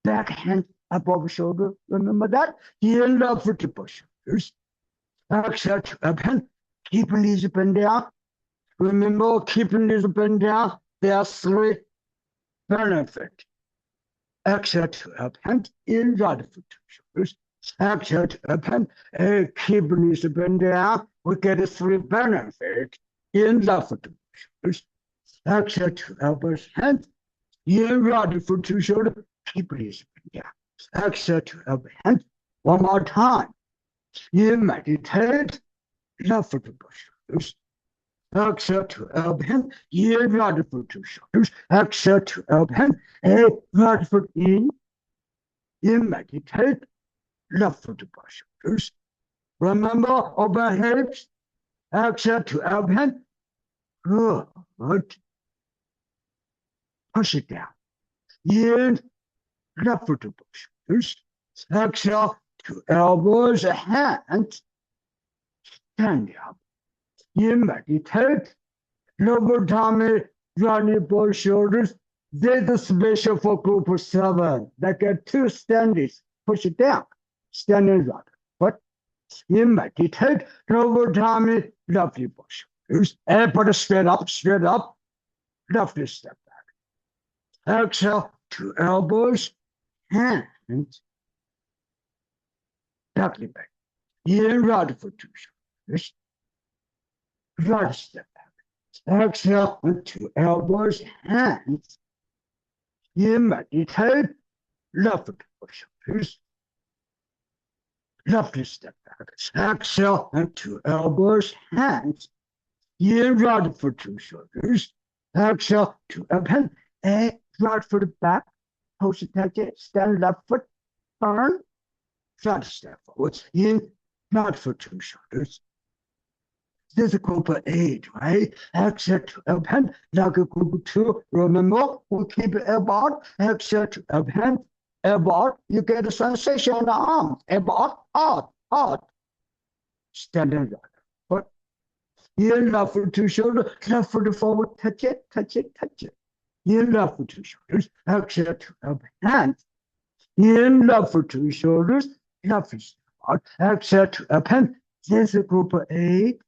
back hand above shoulder. Remember that? In left foot to both shoulders. Exhale to elbow, keep knees bent down. Remember, keeping knees bent down, there are 3 benefits. Exhale to elbow, in right foot to shoulders. Exhale to elbow, keep knees bent down. We get 3 benefits. In left foot to shoulders. Exhale to elbows, hands. In right foot to shoulder, keep knees bent down. Exhale to elbow, hands. One more time. In meditate, left foot to shoulders. Exhale to elbow, hand. In right foot to shoulders. Exhale to elbow, hand. Right foot in. In meditate, left foot to shoulders. Remember, open hips. Exhale to elbow, hand. Good. Push it down. In left foot to shoulders. Exhale to elbows, hands. Stand up. In meditate. Lower tummy, running both shoulders. This is special for group 7. They get 2 standings. Push it down. Standing right. But in meditate, lower tummy, lovely both And put it straight up. Left is step back. Exhale, 2 elbows, hands, directly back. In right for 2 shoulders. Right step back. Exhale, and 2 elbows, hands. In meditate, left for 2 shoulders. Left step back. Exhale, and 2 elbows, hands. In right for 2 shoulders. Exhale, 2 elbows, and right foot back. Toes touch it. Stand left foot. Turn. Try to step forward. In right for 2 shoulders. This is group 8, right? Exhale to open. Like group 2. Remember, we keep it about. Exhale to open. About. You get a sensation on the arm. About. Out. Standing right foot. In left for 2 shoulders. Left foot forward. Touch it. In left for 2 shoulders. Exhale to open. Hands. In left for 2 shoulders. Left foot out. Exhale to open. This is group 8.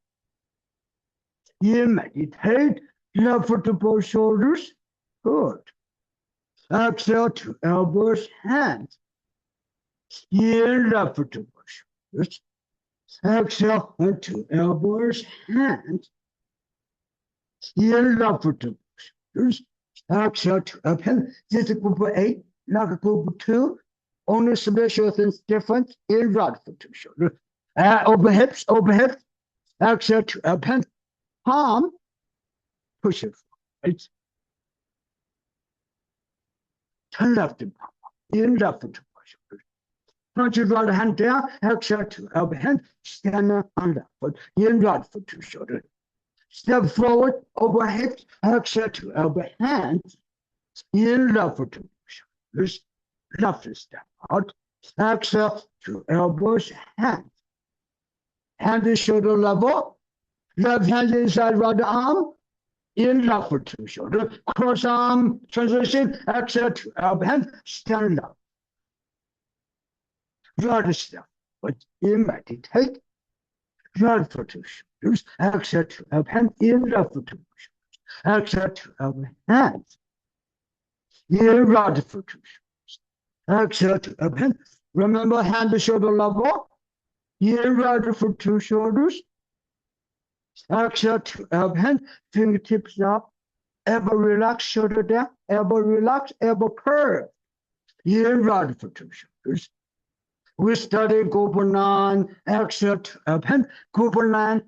In meditate. Left foot to both shoulders. Good. Exhale to elbows, hands. In left foot to both shoulders. Exhale to elbows, hands. In left foot to both shoulders. Exhale to open. This is group 8. Like group 2. Only special things different in right foot to shoulder. Open hips. Exhale to open. Palm. Push it forward. Turn left and palm. In left foot to push shoulder. Punch your right hand down. Exhale to open hand. Stand on left foot. In right foot to shoulder. Step forward. Over hips. Exhale to elbow hands. In left foot to shoulders. Left step out. Exhale to elbows, hands. Hand is shoulder level. Left hand inside right arm. In left for 2 shoulder. Cross arm transition. Exhale to elbow hand. Stand up. Right step. But in meditate. Right for 2 shoulders. Exhale to elbow hand. In left for 2 shoulders. Exhale to elbow hands. In right for 2 shoulders. Exhale to open. Remember, hand to shoulder level. In right for 2 shoulders. Exhale to open. Fingertips up. Elbow relax, shoulder down. Elbow relax, elbow curve. In right for 2 shoulders. We study group 9. Exhale to open. Group 9,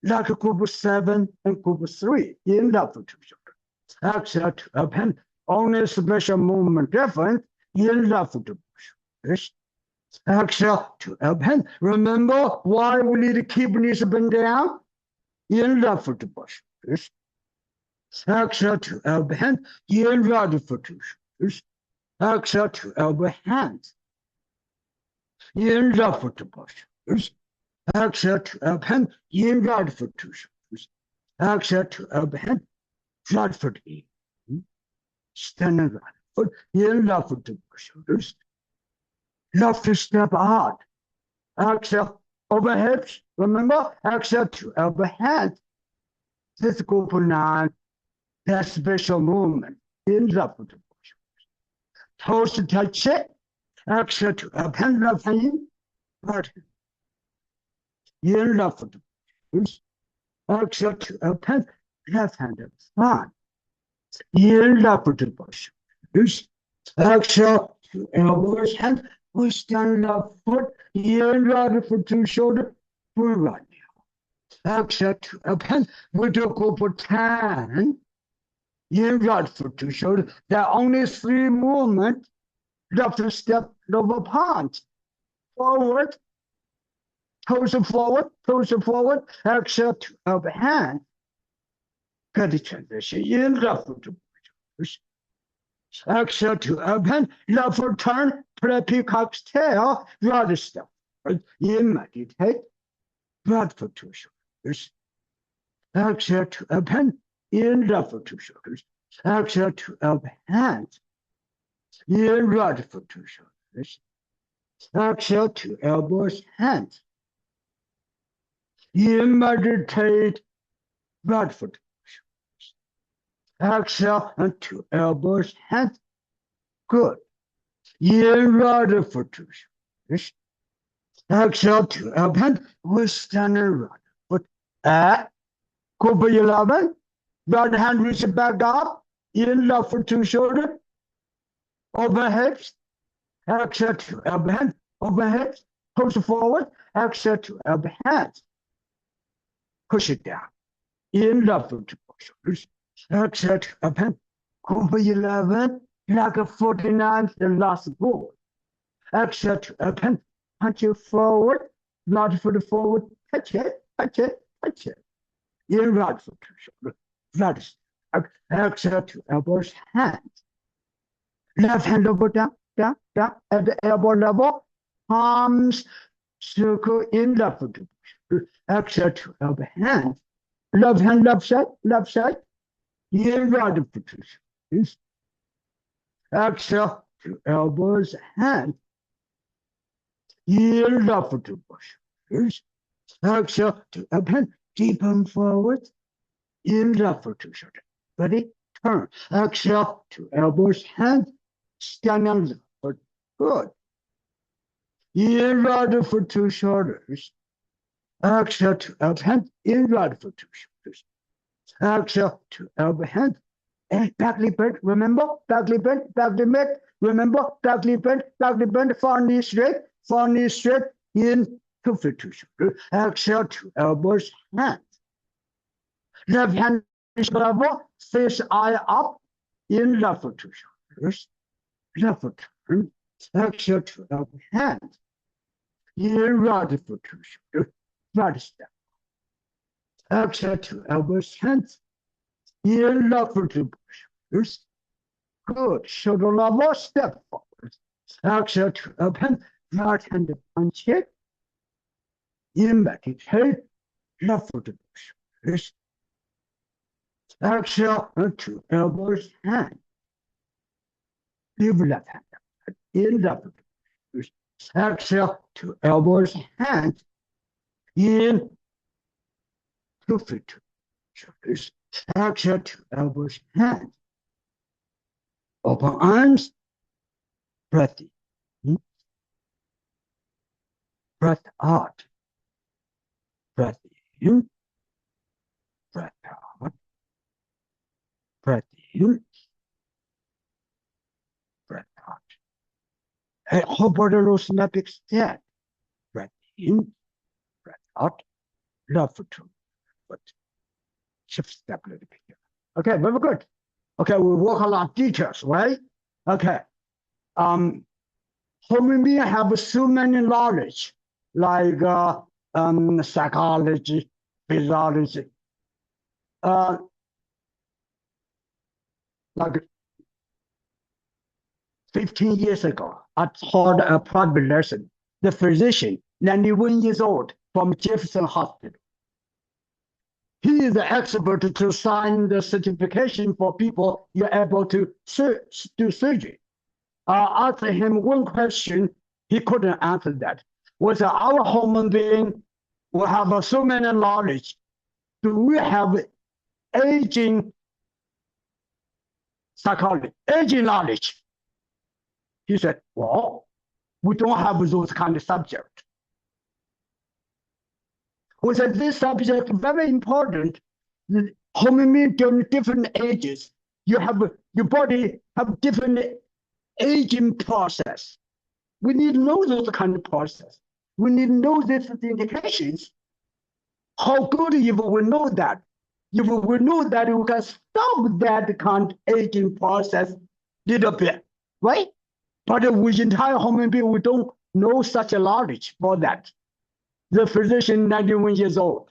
like group 7 and group 3. In right for 2 shoulders. Exhale to open. Only special movement different. In left foot to push. Exhale to open. Remember why we need to keep knees bent down. In left foot to push. Exhale to open. In right foot to push. Exhale to elbow hands. In left foot to push. Exhale to open. In right foot to push. Exhale to open. Right foot in. Standing right. Foot in left foot to shoulders. Left step out. Exhale over hips. Remember, exhale to elbow hands. This is group 9. That special movement in left foot to shoulders. Toes touch it. Exhale to open left hand. Right hand. In left foot to shoulders. Exhale to open left hand at the front. In left foot to shoulders. Exhale to elbows, hand. We stand left foot. In right for 2 shoulder. We're right now. Exhale to open. We do group 10. In right for 2 shoulder. There are only 3 movements. Left step, lower punch. Forward. Toes forward. Exhale to elbow hand. Get the transition. In left foot to shoulders. Exhale to open. Left foot turn. Play peacock's tail. Right step. In meditate. Right foot 2 shoulders. Exhale to open. In left foot 2 shoulders. Exhale to elbow hands. In right foot 2 shoulders. Exhale to elbows, hands. In meditate. right foot. Exhale, and 2 elbows, hands. Good. In right foot to shoulders. Exhale, 2 elbows, hands. We're standing right foot. Cobra 11. Right hand reach back up. In left foot to shoulder. Over hips. Exhale, 2 elbow hands. Over hips. Push forward. Exhale, 2 elbow hands. Push it down. In left foot to shoulders. Exhale, 2 elbow hands. Cobra 11. Like a 49, the last goal. Exhale, 2 elbow hands. Punch it forward. Right foot forward. Touch it. Touch it. Touch it. In right foot to shoulder. Right. Exhale, 2 elbows, hands. Left hand over down, down, down. At the elbow level, palms circle in left foot to shoulder. Exhale, 2 elbow, hands. Left hand, left side. In right foot to shoulders. Exhale, 2 elbows, hands. In left foot to shoulders. Exhale, 2 elbows, hands. Deepen forward. In left foot to shoulder. Ready? Turn. Exhale, 2 elbows, hands. Stand on left foot. Good. In right foot to shoulders. Exhale, 2 elbows, hands. In right foot to shoulders. Exhale, 2 elbow, hands. And back knee bend. Remember? Back knee bend. Back knee bend. Remember? Back knee bend. Back knee bend. Front knee straight. Front knee straight. In 2 foot to shoulder. Exhale, 2 elbows, hands. Left hand is level, face eye up, in left foot to shoulders. Left foot turn. Exhale, 2 elbow, hands. In right foot to shoulder. Right step. Exhale, 2 elbows, hands. In left foot to shoulders. Good. Shoulder level, step forward. Exhale, 2 elbow, hands. Right hand punch it. In back head. Left foot to shoulders. Exhale, and 2 elbows, hands. Leave left hand up. In left foot. Exhale, 2 elbows, hands. In 2 feet to shoulders. Exhale, 2 elbows, hands. Open arms. Breath in. Breath out. Breath in. Breath out. Breath in. Breath out. And whole body loose neck extend. Breath in. Breath out. Left foot to foot. Shift step a little bit here. Okay, very good. Okay, we'll work a lot of details, right? Okay. Human beings have so many knowledge, like psychology, physiology. Like 15 years ago, I taught a private lesson. The physician, 91 years old, from Jefferson Hospital. He is the expert to sign the certification for people you're able to do surgery. I asked him one question, he couldn't answer that. Was our human being will have so many knowledge? Do we have aging psychology, aging knowledge? He said, well, we don't have those kind of subject. We said this subject is very important. The human being during different ages, your body have different aging process. We need to know those kind of process. We need to know these indications. How good if we know that? If we know that, we can stop that kind of aging process little bit, right? But with entire human being, we don't know such a knowledge for that. The physician, 91 years old.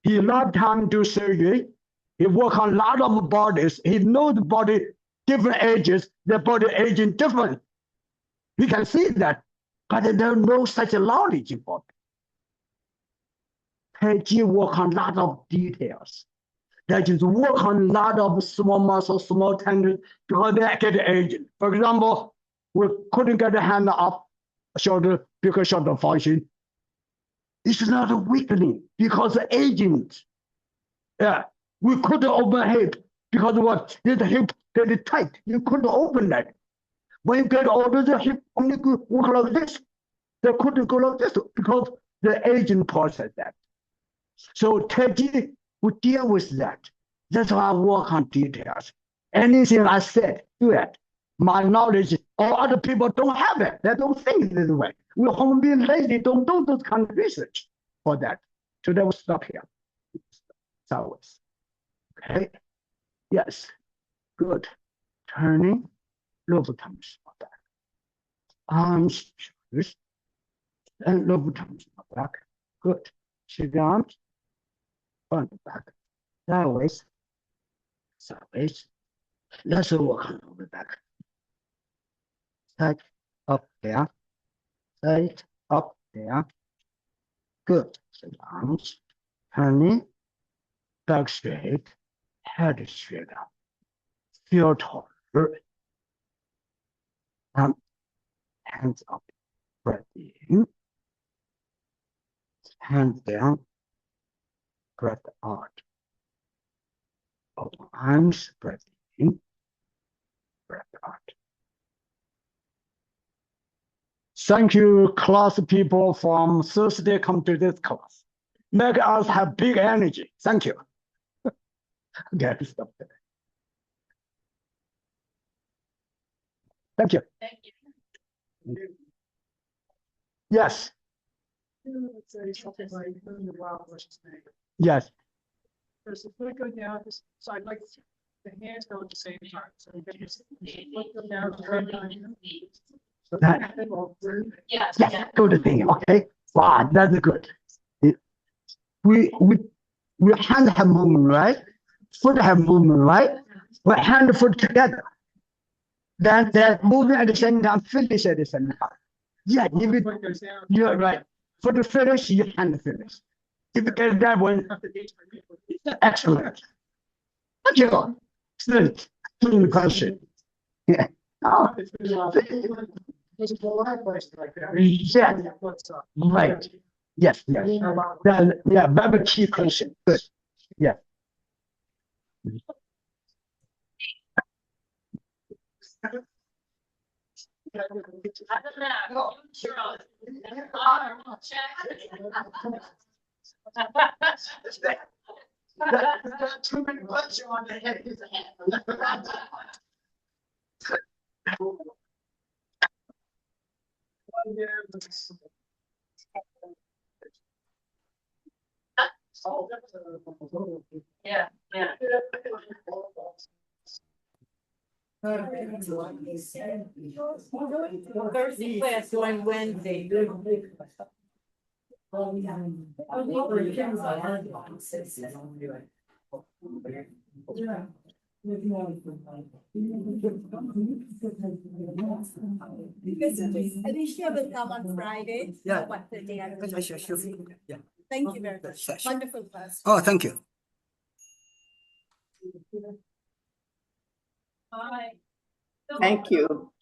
He a lot of time do surgery. He work on a lot of bodies. He knows the body, different ages, the body aging different. We can see that, but they don't know such a knowledge about it. Tai Chi work on a lot of details. They just work on a lot of small muscles, small tendons, because they get aging. For example, we couldn't get a hand up, shoulder, because shoulder function. It's not a weakening, because of aging. Yeah, we couldn't open hip because what? The hip very tight. You couldn't open that. When you get older, the hip only could work like this. They couldn't go like this because the aging process that. So Tai Chi would deal with that. That's why I work on details. Anything I said, do it. My knowledge, all other people don't have it. They don't think this way. We're home being lazy, don't do those kind of research for that. So they will stop here. Sideways. Okay. Yes. Good. Turning. Lower tongues back. Arms, shoulders, and lower tongues back. Good. Qigong. Front back. Sideways. Sideways. Let's work on lower back. Side up there. Side up there. Good. Arms. Turning. Back straight. Head straight up. Feel taller. Hands up. Breath in. Hands down. Breath out. Open arms. Breath in. Breath out. Thank you, class people from Thursday come to this class. Make us have big energy. Thank you. Okay, stop there. Thank you. Thank you. Yes. Yes. Because if we go down, so I'd like the hands go at the same time. So you can just put them down. Yes. Yes, good thing. Okay. Wow, that's good. We hand have movement, right? Foot have movement, right? We hand and foot together. Then moving at the same time, finish at the same time. Yeah, you're right. For the finish, you hand finish. If you get that one, excellent. Thank you. Excellent. Good question. Yeah. Oh, yeah. Right. Yes. Yes. Yeah. Very key question. Good. Yeah. Too many questions on the head. Yeah. Thursday class going Wednesday. At least you will come on Friday. Yeah. What the day after. Sure. Yeah. Thank you very much. Sure. Wonderful class. Oh, thank you. Bye. Thank you.